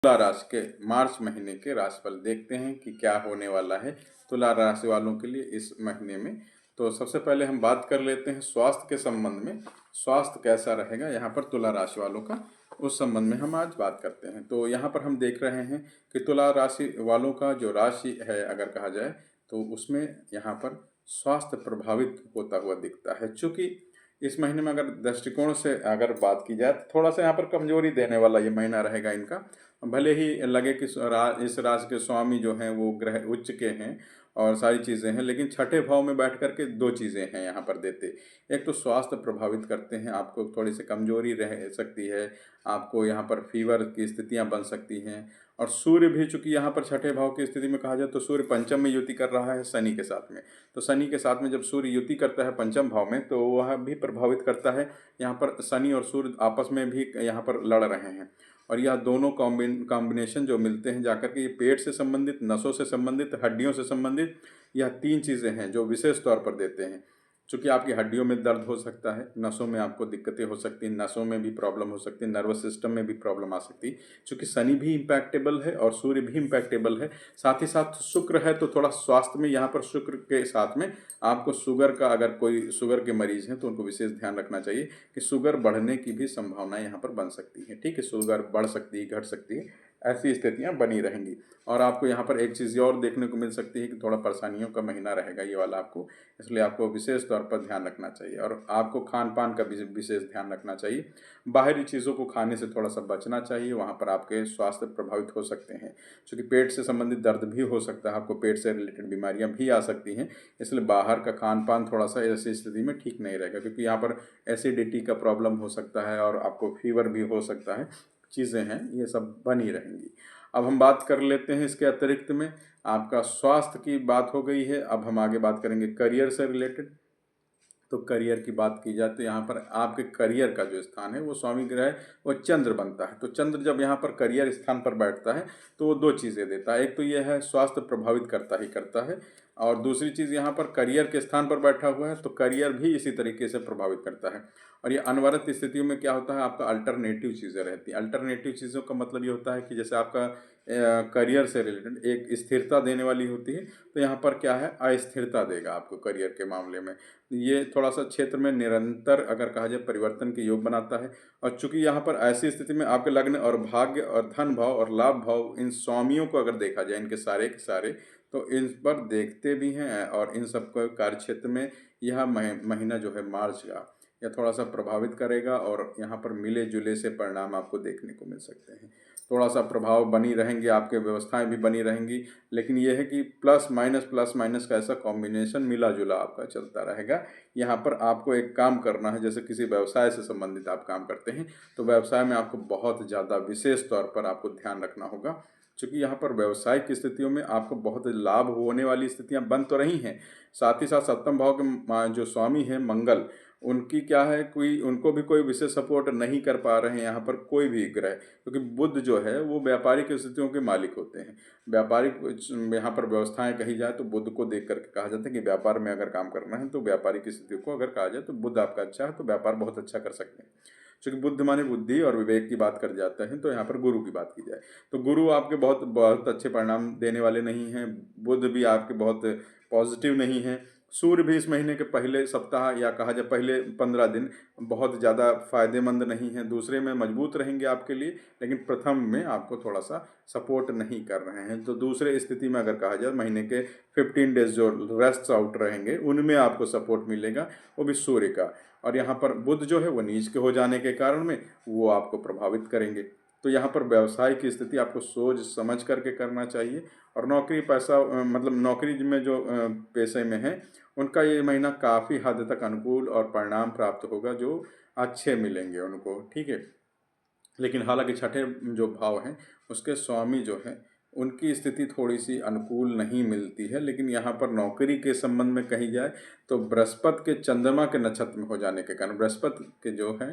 तुला राशि के मार्च महीने के राशिफल देखते हैं कि क्या होने वाला है तुला राशि वालों के लिए इस महीने में। तो सबसे पहले हम बात कर लेते हैं स्वास्थ्य के संबंध में। स्वास्थ्य कैसा रहेगा यहाँ पर तुला राशि वालों का, उस संबंध में हम आज बात करते हैं। तो यहाँ पर हम देख रहे हैं कि तुला राशि वालों का जो राशि है अगर कहा जाए तो उसमें यहाँ पर स्वास्थ्य प्रभावित होता हुआ दिखता है। चूँकि इस महीने में अगर दृष्टिकोण से अगर बात की जाए तो थोड़ा सा यहाँ पर कमजोरी देने वाला ये महीना रहेगा इनका। भले ही लगे कि इस राशि के स्वामी जो हैं वो ग्रह उच्च के हैं और सारी चीज़ें हैं, लेकिन छठे भाव में बैठ करके दो चीज़ें हैं यहाँ पर देते। एक तो स्वास्थ्य प्रभावित करते हैं, आपको थोड़ी सी कमजोरी रह सकती है, आपको यहाँ पर फीवर की स्थितियाँ बन सकती हैं। और सूर्य भी चूंकि यहाँ पर छठे भाव की स्थिति में कहा जाए तो सूर्य पंचम में युति कर रहा है शनि के साथ में। तो शनि के साथ में जब सूर्य युति करता है पंचम भाव में तो वह भी प्रभावित करता है। यहाँ पर शनि और सूर्य आपस में भी यहाँ पर लड़ रहे हैं और यह दोनों कॉम्बिनेशन जो मिलते हैं जाकर के ये पेट से संबंधित, नसों से संबंधित, हड्डियों से संबंधित, यह तीन चीज़ें हैं जो विशेष तौर पर देते हैं। चूँकि आपकी हड्डियों में दर्द हो सकता है, नसों में आपको दिक्कतें हो सकती हैं, नसों में भी प्रॉब्लम हो सकती है, नर्वस सिस्टम में भी प्रॉब्लम आ सकती है। चूँकि शनि भी इम्पैक्टेबल है और सूर्य भी इम्पैक्टेबल है, साथ ही साथ शुक्र है, तो थोड़ा स्वास्थ्य में यहाँ पर शुक्र के साथ में आपको शुगर का, अगर कोई शुगर के मरीज हैं तो उनको विशेष ध्यान रखना चाहिए कि शुगर बढ़ने की भी संभावना यहाँ पर बन सकती है। ठीक है, शुगर बढ़ सकती है, घट सकती है, ऐसी स्थितियाँ बनी रहेंगी। और आपको यहाँ पर एक चीज़ और देखने को मिल सकती है कि थोड़ा परेशानियों का महीना रहेगा ये वाला आपको, इसलिए आपको विशेष तौर पर ध्यान रखना चाहिए और आपको खान पान का भी विशेष ध्यान रखना चाहिए। बाहरी चीज़ों को खाने से थोड़ा सा बचना चाहिए, वहाँ पर आपके स्वास्थ्य प्रभावित हो सकते हैं। क्योंकि पेट से संबंधित दर्द भी हो सकता है, आपको पेट से रिलेटेड बीमारियाँ भी आ सकती हैं, इसलिए बाहर का खान पान थोड़ा सा ऐसी स्थिति में ठीक नहीं रहेगा, क्योंकि यहाँ पर एसिडिटी का प्रॉब्लम हो सकता है और आपको फीवर भी हो सकता है। चीज़ें हैं ये सब बनी रहेंगी। अब हम बात कर लेते हैं इसके अतिरिक्त में, आपका स्वास्थ्य की बात हो गई है, अब हम आगे बात करेंगे करियर से रिलेटेड। तो करियर की बात की जाए तो यहाँ पर आपके करियर का जो स्थान है वो स्वामी ग्रह है, वो चंद्र बनता है। तो चंद्र जब यहाँ पर करियर स्थान पर बैठता है तो वो दो चीज़ें देता है। एक तो ये है स्वास्थ्य प्रभावित करता ही करता है, और दूसरी चीज़ यहाँ पर करियर के स्थान पर बैठा हुआ है तो करियर भी इसी तरीके से प्रभावित करता है। और ये अनवरत स्थितियों में क्या होता है, आपका अल्टरनेटिव चीज़ें रहती हैं। अल्टरनेटिव चीज़ों का मतलब ये होता है कि जैसे आपका करियर से रिलेटेड एक स्थिरता देने वाली होती है, तो यहाँ पर क्या है, अस्थिरता देगा आपको करियर के मामले में। ये थोड़ा सा क्षेत्र में निरंतर अगर कहा जाए परिवर्तन के योग बनाता है। और चूंकि यहाँ पर ऐसी स्थिति में आपके लग्न और भाग्य और धन भाव और लाभ भाव, इन स्वामियों को अगर देखा जाए इनके सारे के सारे, तो इन पर देखते भी हैं और इन सबको कार्य क्षेत्र में यह महीना जो है मार्च का, यह थोड़ा सा प्रभावित करेगा और यहाँ पर मिले जुले से परिणाम आपको देखने को मिल सकते हैं। थोड़ा सा प्रभाव बनी रहेंगे, आपके व्यवस्थाएं भी बनी रहेंगी, लेकिन यह है कि प्लस माइनस का ऐसा कॉम्बिनेशन मिला जुला आपका चलता रहेगा। यहाँ पर आपको एक काम करना है, जैसे किसी व्यवसाय से संबंधित आप काम करते हैं तो व्यवसाय में आपको बहुत ज़्यादा विशेष तौर पर आपको ध्यान रखना होगा। क्योंकि यहाँ पर व्यवसायिक स्थितियों में आपको बहुत लाभ होने वाली स्थितियाँ बन तो रही हैं, साथ ही साथ सप्तम भाव के जो स्वामी हैं मंगल, उनकी क्या है, कोई उनको भी कोई विशेष सपोर्ट नहीं कर पा रहे हैं यहाँ पर कोई भी ग्रह, क्योंकि बुध जो है वो व्यापारिक स्थितियों के मालिक होते हैं। व्यापारिक यहाँ पर व्यवस्थाएं कही जाए तो बुध को देख करके कहा जाता है कि व्यापार में अगर काम करना है तो व्यापारिक स्थितियों को अगर कहा जाए तो बुध आपका अच्छा है तो व्यापार बहुत अच्छा कर सकते हैं। क्योंकि बुद्ध माने बुद्धि और विवेक की बात कर जाते हैं, तो यहाँ पर गुरु की बात की जाए तो गुरु आपके बहुत बहुत अच्छे परिणाम देने वाले नहीं हैं। बुध भी आपके बहुत पॉजिटिव नहीं है। सूर्य भी इस महीने के पहले सप्ताह या कहा जाए पहले 15 दिन बहुत ज़्यादा फायदेमंद नहीं है। दूसरे में मजबूत रहेंगे आपके लिए, लेकिन प्रथम में आपको थोड़ा सा सपोर्ट नहीं कर रहे हैं। तो दूसरे स्थिति में अगर कहा जाए महीने के 15 डेज जो रेस्ट आउट रहेंगे उनमें आपको सपोर्ट मिलेगा, वो भी सूर्य का। और यहाँ पर बुध जो है वो नीच के हो जाने के कारण में वो आपको प्रभावित करेंगे। तो यहाँ पर व्यवसाय की स्थिति आपको सोच समझ करके करना चाहिए। और नौकरी पैसा मतलब नौकरी में जो पेशे में है उनका ये महीना काफ़ी हद तक अनुकूल और परिणाम प्राप्त होगा, जो अच्छे मिलेंगे उनको। ठीक है, लेकिन हालांकि छठे जो भाव हैं उसके स्वामी जो हैं उनकी स्थिति थोड़ी सी अनुकूल नहीं मिलती है। लेकिन यहाँ पर नौकरी के संबंध में कही जाए तो बृहस्पति के चंद्रमा के नक्षत्र में हो जाने के कारण, बृहस्पति के जो है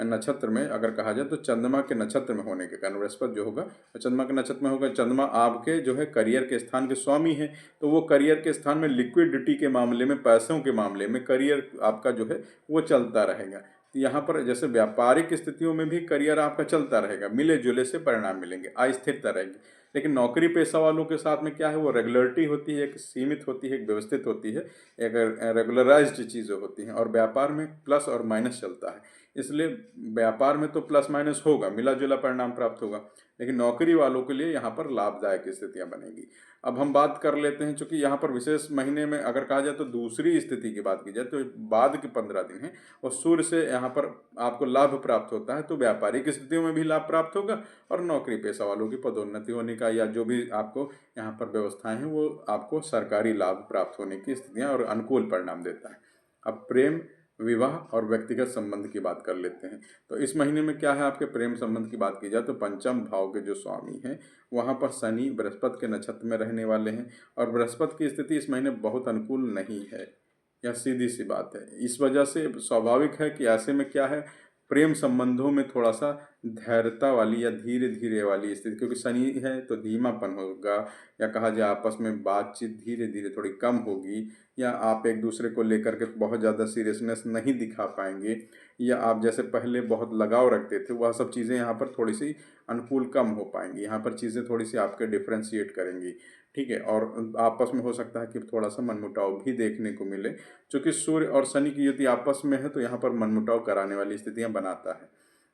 नक्षत्र में अगर कहा जाए तो चंद्रमा के नक्षत्र में होने के कारण, बृहस्पति जो होगा तो चंद्रमा के नक्षत्र में होगा। चंद्रमा आपके जो है करियर के स्थान के स्वामी हैं, तो वो करियर के स्थान में लिक्विडिटी के मामले में, पैसों के मामले में करियर आपका जो है वो चलता रहेगा। तो यहाँ पर जैसे व्यापारिक स्थितियों में भी करियर आपका चलता रहेगा, मिले जुले से परिणाम मिलेंगे, अस्थिरता रहेगी। लेकिन नौकरी पेशा वालों के साथ में क्या है, वो रेगुलरिटी होती है, एक सीमित होती है, एक व्यवस्थित होती है, एक रेगुलराइज्ड चीज़ें होती हैं। और व्यापार में प्लस और माइनस चलता है, इसलिए व्यापार में तो प्लस माइनस होगा, मिला जुला परिणाम प्राप्त होगा, लेकिन नौकरी वालों के लिए यहाँ पर लाभदायक स्थितियाँ बनेगी। अब हम बात कर लेते हैं, चूंकि यहाँ पर विशेष महीने में अगर कहा जाए तो दूसरी स्थिति की बात की जाए तो बाद के 15 दिन है और सूर्य से यहाँ पर आपको लाभ प्राप्त होता है, तो व्यापारिक स्थितियों में भी लाभ प्राप्त होगा और नौकरी पेशा वालों की पदोन्नति होने का या जो भी आपको यहाँ पर व्यवस्थाएं हैं वो आपको सरकारी लाभ प्राप्त होने की स्थितियाँ और अनुकूल परिणाम देता है। अब प्रेम, विवाह और व्यक्तिगत संबंध की बात कर लेते हैं। तो इस महीने में क्या है, आपके प्रेम संबंध की बात की जाए तो पंचम भाव के जो स्वामी हैं वहाँ पर शनि बृहस्पति के नक्षत्र में रहने वाले हैं और बृहस्पति की स्थिति इस महीने बहुत अनुकूल नहीं है, यह सीधी सी बात है। इस वजह से स्वाभाविक है कि ऐसे में क्या है, प्रेम संबंधों में थोड़ा सा धैर्यता वाली या धीरे धीरे वाली स्थिति, क्योंकि शनि है तो धीमापन होगा, या कहा जाए आपस में बातचीत धीरे धीरे थोड़ी कम होगी, या आप एक दूसरे को लेकर के बहुत ज़्यादा सीरियसनेस नहीं दिखा पाएंगे, या आप जैसे पहले बहुत लगाव रखते थे वह सब चीज़ें यहाँ पर थोड़ी सी अनुकूल कम हो पाएंगी, यहाँ पर चीज़ें थोड़ी सी आपके डिफ्रेंशिएट करेंगी, ठीक है। और आपस में हो सकता है कि थोड़ा सा मनमुटाव भी देखने को मिले, क्योंकि सूर्य और शनि की युति आपस में है तो यहाँ पर मनमुटाव कराने वाली स्थितियाँ बनाता है।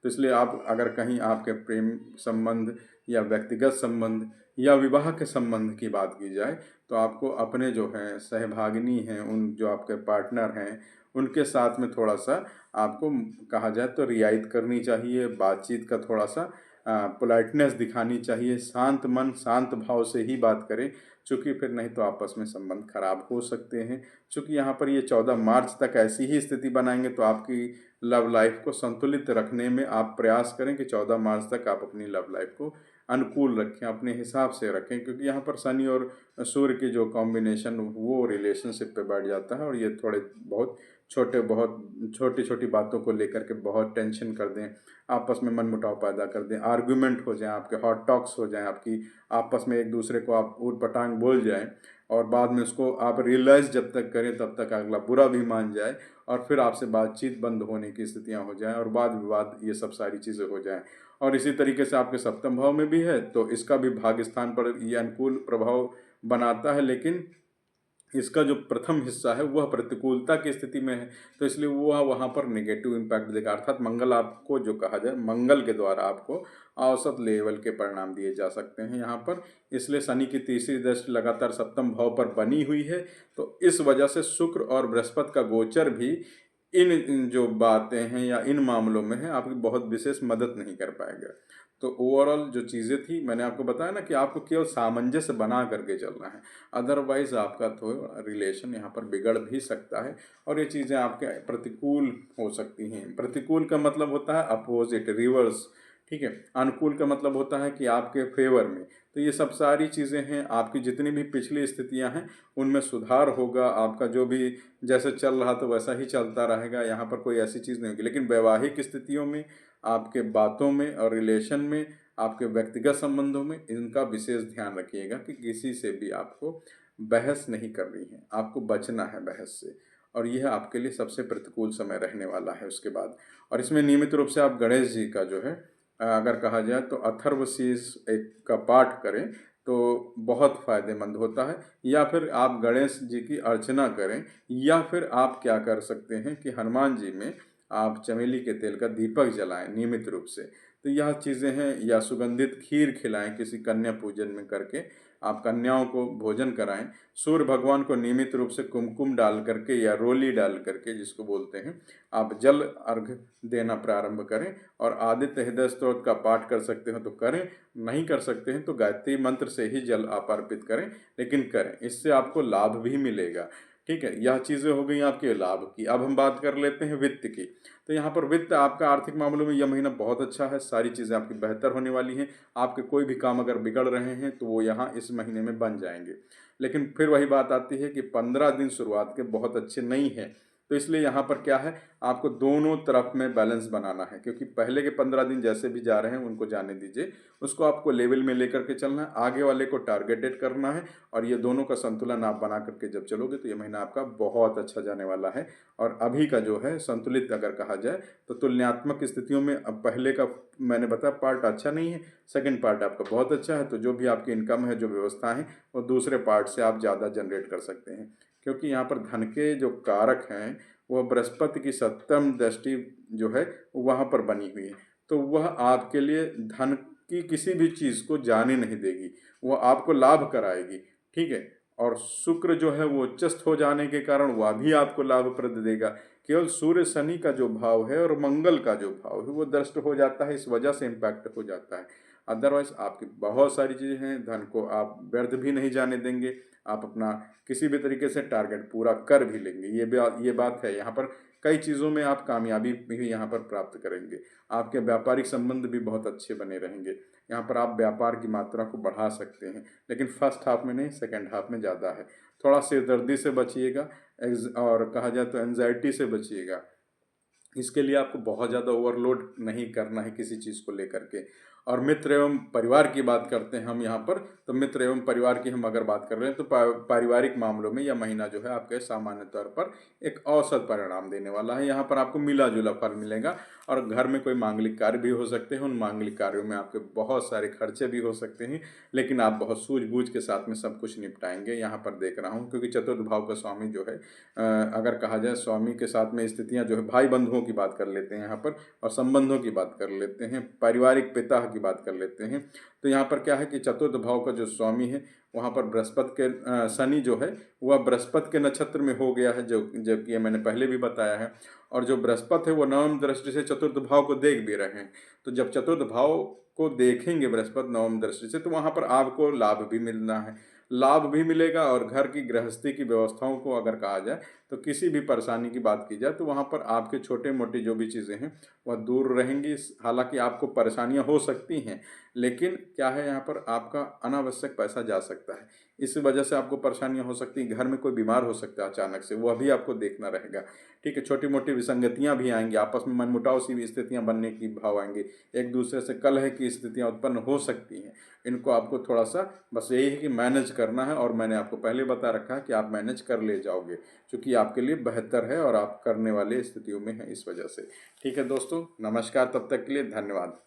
तो इसलिए आप अगर कहीं आपके प्रेम संबंध या व्यक्तिगत संबंध या विवाह के संबंध की बात की जाए तो आपको अपने जो हैं सहभागिनी हैं, उन जो आपके पार्टनर हैं उनके साथ में थोड़ा सा आपको कहा जाए तो रियायत करनी चाहिए, बातचीत का थोड़ा सा पोलाइटनेस दिखानी चाहिए, शांत मन शांत भाव से ही बात करें, चूँकि फिर नहीं तो आपस में संबंध खराब हो सकते हैं। चूँकि यहाँ पर ये 14 मार्च तक ऐसी ही स्थिति बनाएंगे तो आपकी लव लाइफ को संतुलित रखने में आप प्रयास करें कि 14 मार्च तक आप अपनी लव लाइफ को अनुकूल रखें, अपने हिसाब से रखें, क्योंकि यहाँ पर शनि और सूर्य की जो कॉम्बिनेशन वो रिलेशनशिप पे बैठ जाता है और ये थोड़े बहुत छोटी छोटी बातों को लेकर के बहुत टेंशन कर दें, आपस में मनमुटाव पैदा कर दें, आर्गुमेंट हो जाए, आपके हॉट टॉक्स हो जाएं, आपकी आपस में एक दूसरे को आप ऊट पटांग बोल जाएं और बाद में उसको आप रियलाइज़ जब तक करें तब तक अगला बुरा भी मान जाए और फिर आपसे बातचीत बंद होने की स्थितियां हो जाएं और वाद विवाद ये सब सारी चीज़ें हो जाएं। और इसी तरीके से आपके सप्तम भाव में भी है तो इसका भी भाग्य स्थान पर ये अनुकूल प्रभाव बनाता है, लेकिन इसका जो प्रथम हिस्सा है वह प्रतिकूलता की स्थिति में है, तो इसलिए वह वहाँ पर नेगेटिव इम्पैक्ट देगा, अर्थात मंगल आपको जो कहा जाए मंगल के द्वारा आपको औसत लेवल के परिणाम दिए जा सकते हैं यहाँ पर। इसलिए शनि की तीसरी दृष्टि लगातार सप्तम भाव पर बनी हुई है, तो इस वजह से शुक्र और बृहस्पति का गोचर भी इन जो बातें हैं या इन मामलों में है आपकी बहुत विशेष मदद नहीं कर पाएगा। तो ओवरऑल जो चीज़ें थी मैंने आपको बताया ना कि आपको केवल सामंजस्य बना करके चलना है, अदरवाइज आपका तो रिलेशन यहाँ पर बिगड़ भी सकता है और ये चीज़ें आपके प्रतिकूल हो सकती हैं। प्रतिकूल का मतलब होता है अपोजिट, रिवर्स, ठीक है। अनुकूल का मतलब होता है कि आपके फेवर में। तो ये सब सारी चीज़ें हैं, आपकी जितनी भी पिछली स्थितियां हैं उनमें सुधार होगा, आपका जो भी जैसे चल रहा तो वैसा ही चलता रहेगा, यहाँ पर कोई ऐसी चीज़ नहीं होगी। लेकिन वैवाहिक स्थितियों में, आपके बातों में और रिलेशन में, आपके व्यक्तिगत संबंधों में इनका विशेष ध्यान रखिएगा कि किसी से भी आपको बहस नहीं करनी है, आपको बचना है बहस से, और यह आपके लिए सबसे प्रतिकूल समय रहने वाला है उसके बाद। और इसमें नियमित रूप से आप गणेश जी का जो है अगर कहा जाए तो अथर्वशीष एक का पाठ करें तो बहुत फ़ायदेमंद होता है, या फिर आप गणेश जी की अर्चना करें, या फिर आप क्या कर सकते हैं कि हनुमान जी में आप चमेली के तेल का दीपक जलाएं नियमित रूप से। तो यह चीज़ें हैं, या सुगंधित खीर खिलाएं किसी कन्या पूजन में करके, आप कन्याओं को भोजन कराएं। सूर्य भगवान को नियमित रूप से कुमकुम डाल करके या रोली डाल करके जिसको बोलते हैं, आप जल अर्घ देना प्रारंभ करें। और आदित्य हृदय स्तोत्र का पाठ कर सकते हो तो करें, नहीं कर सकते हैं तो गायत्री मंत्र से ही जल आप अर्पित करें, लेकिन करें, इससे आपको लाभ भी मिलेगा, ठीक है। यह चीज़ें हो गई आपके लाभ की। अब हम बात कर लेते हैं वित्त की। तो यहाँ पर वित्त आपका आर्थिक मामलों में यह महीना बहुत अच्छा है, सारी चीज़ें आपकी बेहतर होने वाली हैं। आपके कोई भी काम अगर बिगड़ रहे हैं तो वो यहाँ इस महीने में बन जाएंगे। लेकिन फिर वही बात आती है कि 15 दिन शुरुआत के बहुत अच्छे नहीं हैं, तो इसलिए यहाँ पर क्या है, आपको दोनों तरफ में बैलेंस बनाना है, क्योंकि पहले के 15 दिन जैसे भी जा रहे हैं उनको जाने दीजिए, उसको आपको लेवल में लेकर के चलना है, आगे वाले को टारगेटेड करना है, और ये दोनों का संतुलन आप बना करके जब चलोगे तो ये महीना आपका बहुत अच्छा जाने वाला है। और अभी का जो है संतुलित अगर कहा जाए तो तुलनात्मक स्थितियों में अब पहले का मैंने बताया पार्ट अच्छा नहीं है, सेकंड पार्ट आपका बहुत अच्छा है, तो जो भी आपकी इनकम है, जो व्यवस्था है, वो दूसरे पार्ट से आप ज़्यादा जनरेट कर सकते हैं, क्योंकि यहाँ पर धन के जो कारक हैं वह बृहस्पति की सप्तम दृष्टि जो है वहाँ पर बनी हुई है, तो वह आपके लिए धन की किसी भी चीज़ को जाने नहीं देगी, वह आपको लाभ कराएगी, ठीक है। और शुक्र जो है वो उच्चस्थ हो जाने के कारण वह भी आपको लाभप्रद देगा। केवल सूर्य शनि का जो भाव है और मंगल का जो भाव है वो दृष्ट हो जाता है, इस वजह से इम्पैक्ट हो जाता है। अदरवाइज आपकी बहुत सारी चीज़ें हैं, धन को आप व्यर्थ भी नहीं जाने देंगे, आप अपना किसी भी तरीके से टारगेट पूरा कर भी लेंगे। ये बात है, यहाँ पर कई चीज़ों में आप कामयाबी भी यहाँ पर प्राप्त करेंगे। आपके व्यापारिक संबंध भी बहुत अच्छे बने रहेंगे। यहाँ पर आप व्यापार की मात्रा को बढ़ा सकते हैं, लेकिन फर्स्ट हाफ में नहीं, सेकंड हाफ में ज़्यादा है। थोड़ा सिरदर्दी से बचिएगा और कहा जाए तो एंजाइटी से बचिएगा। इसके लिए आपको बहुत ज़्यादा ओवरलोड नहीं करना है किसी चीज़ को लेकर के। और मित्र एवं परिवार की बात करते हैं हम यहाँ पर, तो मित्र एवं परिवार की हम अगर बात कर रहे हैं तो पारिवारिक मामलों में यह महीना जो है आपके सामान्य तौर पर एक औसत परिणाम देने वाला है। यहाँ पर आपको मिला जुला फल मिलेगा, और घर में कोई मांगलिक कार्य भी हो सकते हैं, उन मांगलिक कार्यों में आपके बहुत सारे खर्चे भी हो सकते हैं, लेकिन आप बहुत सूझबूझ के साथ में सब कुछ निपटाएंगे, यहाँ पर देख रहा हूँ। क्योंकि चतुर्थ भाव का स्वामी जो है अगर कहा जाए स्वामी के साथ में स्थितियाँ जो है, भाई बंधुओं की बात कर लेते हैं यहाँ पर, और संबंधों की बात कर लेते हैं, पारिवारिक पिता की बात कर लेते हैं, तो यहाँ पर क्या है कि चतुर्थ भाव का जो स्वामी है वहाँ पर बृहस्पति के शनि जो है वह बृहस्पति के नक्षत्र में हो गया है, जो कि मैंने पहले भी बताया है। और जो बृहस्पति है वो नवम दृष्टि से चतुर्थ भाव को देख भी रहे हैं, तो जब चतुर्थ भाव को देखेंगे बृहस्पति नवम दृष्टि से, तो वहाँ पर आपको लाभ भी मिलना है, लाभ भी मिलेगा। और घर की गृहस्थी की व्यवस्थाओं को अगर कहा जाए तो किसी भी परेशानी की बात की जाए तो वहाँ पर आपके छोटे मोटी जो भी चीज़ें हैं वह दूर रहेंगी। हालांकि आपको परेशानियाँ हो सकती हैं, लेकिन क्या है, यहाँ पर आपका अनावश्यक पैसा जा सकता है, इस वजह से आपको परेशानियाँ हो सकती हैं। घर में कोई बीमार हो सकता है अचानक से, वह भी आपको देखना रहेगा, ठीक है। छोटी मोटी विसंगतियाँ भी आएंगी, आपस में मनमुटाव सी भी स्थितियाँ बनने की भाव आएंगे, एक दूसरे से कलह की स्थितियाँ उत्पन्न हो सकती हैं। इनको आपको थोड़ा सा बस यही है कि मैनेज करना है, और मैंने आपको पहले बता रखा है कि आप मैनेज कर ले जाओगे, क्योंकि आपके लिए बेहतर है और आप करने वाले स्थितियों में हैं इस वजह से। ठीक है दोस्तों, नमस्कार, तब तक के लिए धन्यवाद।